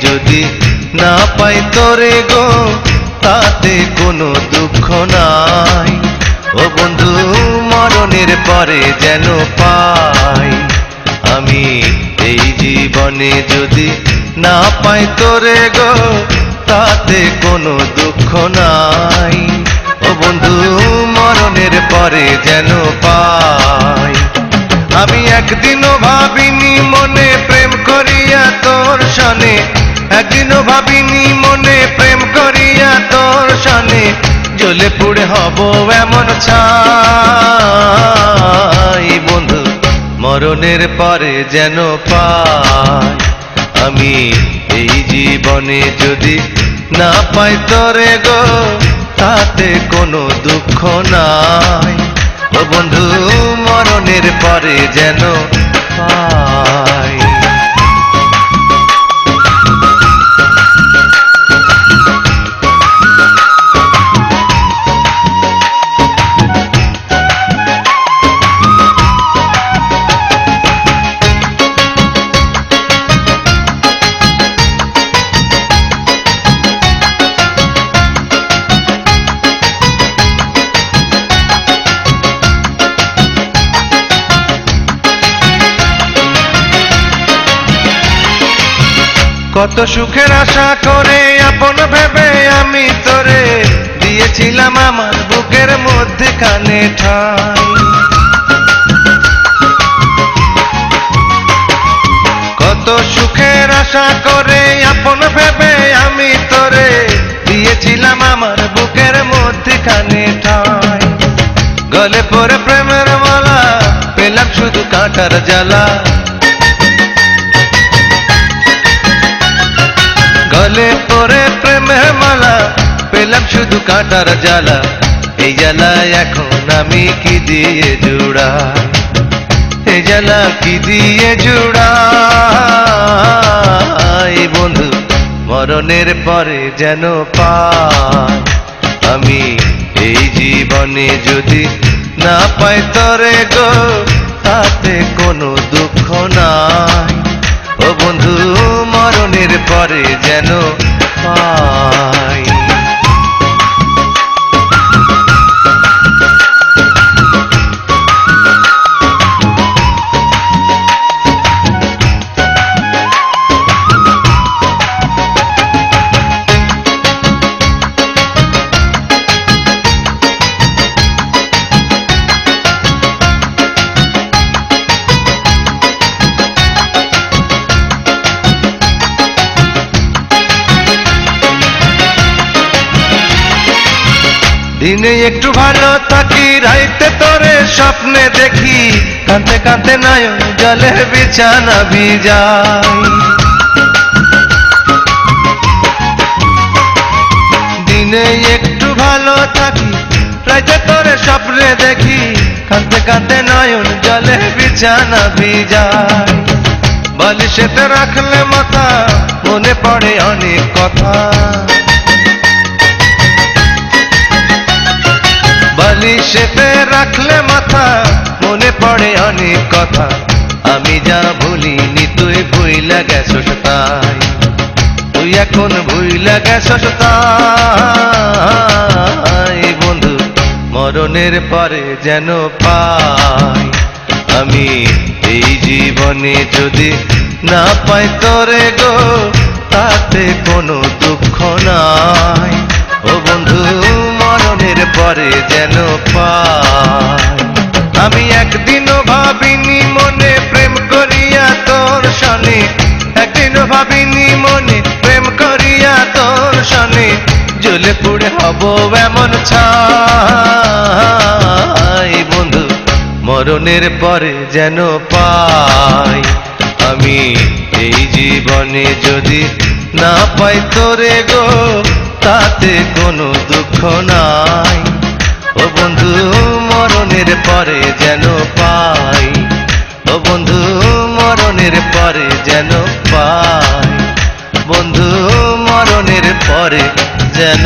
যদি না পাই তোরে গো তাতে কোনো দুঃখ নাই। ও বন্ধু মরণের পরে যেন পাই আমি এই জীবনে যদি না পাই তোরে গো তাতে কোনো দুঃখ নাই। ও বন্ধু মরণের পরে যেন পাই। আমি একদিনও ভাবিনি মনে প্রেম করিয়া তোর সনে, একদিনও ভাবিনি মনে প্রেম করিয়া তোর সনে জ্বলে পুড়ে হব এমন ছাই। বন্ধু মরণের পরে যেন পাই আমি এই জীবনে যদি না পাই তোরে গো তাতে কোনো দুঃখ নাই। ও বন্ধু মরণের পরে যেন পাই। কত সুখের আশা করে আপন ভেবে আমি তোরে দিয়েছিলাম আমার বুকের মধ্যখানে ঠাই। কত সুখের আশা করে আপন ভেবে আমি তোরে দিয়েছিলাম আমার বুকের মধ্যখানে ঠাই। গলে পরে প্রেমের মালা পেলাম শুধু কাঁটার জ্বালা, গলে পরে প্রেমের মালা পেলাম শুধু কাঁটার জ্বালা। এই জ্বালা এখন আমি কি দিয়ে জুড়াই, এই জ্বালা কি দিয়ে জুড়াই। বন্ধু মরণের পরে যেন পাই আমি এই জীবনে যদি না পাই তোরে গো তাতে কোনো দুঃখ নাই। ও বন্ধু মরণের পরে যেন পাই। দিনে একটু ভালো থাকি রাইতে তোরে স্বপ্নে দেখি, কাঁদতে কাঁদতে নয়ন জলের বিছানা ভিজাই। দিনে একটু ভালো থাকি রাইতে তোরে স্বপ্নে দেখি, কাঁদতে কাঁদতে নয়ন জলের বিছানা ভিজাই। বালিশেতে রাখলে মাথা মনে পড়ে অনেক কথা, বালিশেতে রাখলে মাথা মনে পড়ে অনেক কথা। আমি যা ভুলিনি তুই ভুইলা গেছস তাই, তুই এখন ভুইলা গেছস তাই। বন্ধু মরণের পরে যেন পাই আমি এই জীবনে যদি না পাই তোরে গো তাতে কোনো দুঃখ নাই। ও বন্ধু মরণের পরে যেন পাই। আমি একদিনও ভাবিনি মনে প্রেম করিয়া তোর সনে, একদিনও ভাবিনি মনে প্রেম করিয়া তোর সনে জ্বলে পুড়ে হব এমন ছাই। বন্ধু মরণের পরে যেন পাই আমি এই জীবনে যদি না পাই তোরে গো তাতে কোনো দুঃখ নাই। ও বন্ধু মরণের পরে যেন পাই, ও বন্ধু মরণের পরে যেন পাই, বন্ধু মরণের পরে যেন